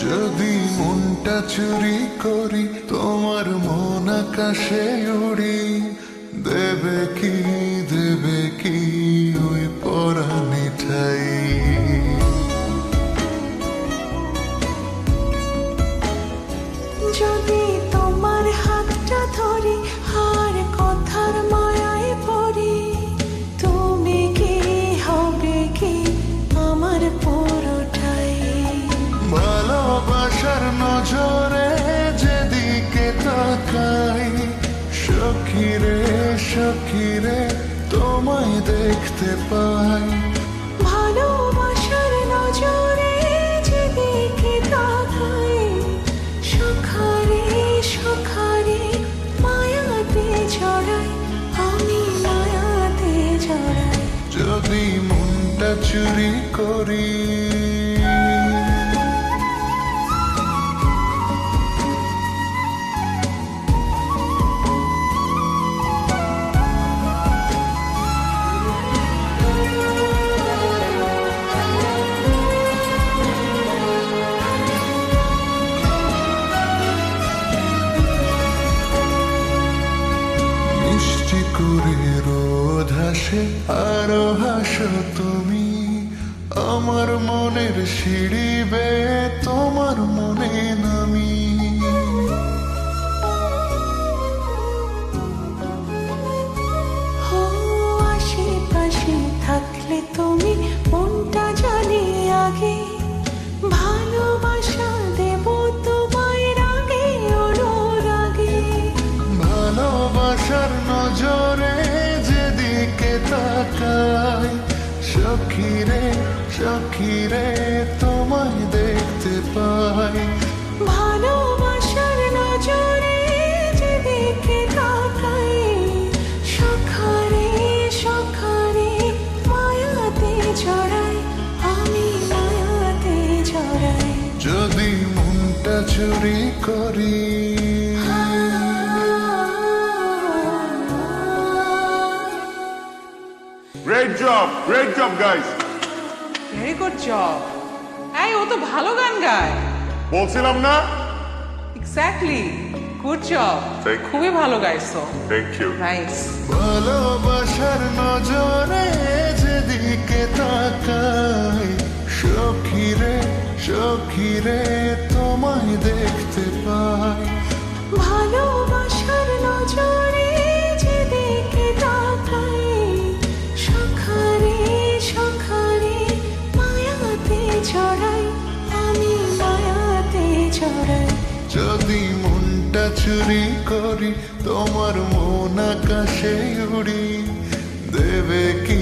যদি মনটা চুরি করি তোমার মন আকাশে উড়ি, দেবে কি ওই পরাণে ঠাই। যদি তোমার হাতটা ধরি আর কথার মায়ায় পড়ি, তুমি কি হবে কি আমার পুরোটাই। ভালোবাসার নজরে যেদিকে তাকাই, সখী রে তোমায় দেখতে পাই। ভালোবাসার নজরে যেদিকে তাকাই, সখারে মায়াতে জড়াই, আমি মায়াতে জড়াই। যদি মনটা চুরি করি মিষ্টি করে রোদ হাসে আরো হাসো তুমি, আমার মনের সিঁড়ি বেয়ে তোমার মনে নামি। আশেপাশে থাকলে তুমি মনটা জানি আগে, ভালোবাসা দেব তোমায় রাগে অনুরাগে। ভালোবাসার নজরে যেদিকে তাকাই, সখী রে তোমায় দেখতে পাই। ভালোবাসার নজরে যেদিকে তাকাই, সখারে মায়াতে জড়াই, আমি মায়াতে জড়াই। যদি মনটা চুরি করি Great job, guys. Very good job. এই ও তো ভালো গান গায়। বলছিলাম না? Exactly, good job. Thank you. খুবই ভালো গাইছো। Thank you. নাইস। ভালোবাসার নজরে যেদিকে তাকাই, সখী রে তোমায় দেখতে পাই। ভালোবাসার নজরে যেদিকে তাকাই, সখারে মায়াতে জড়াই, আমি মায়াতে জড়াই। যদি মনটা চুরি করি তোমার মন আকাশে উড়ি, দেবে কি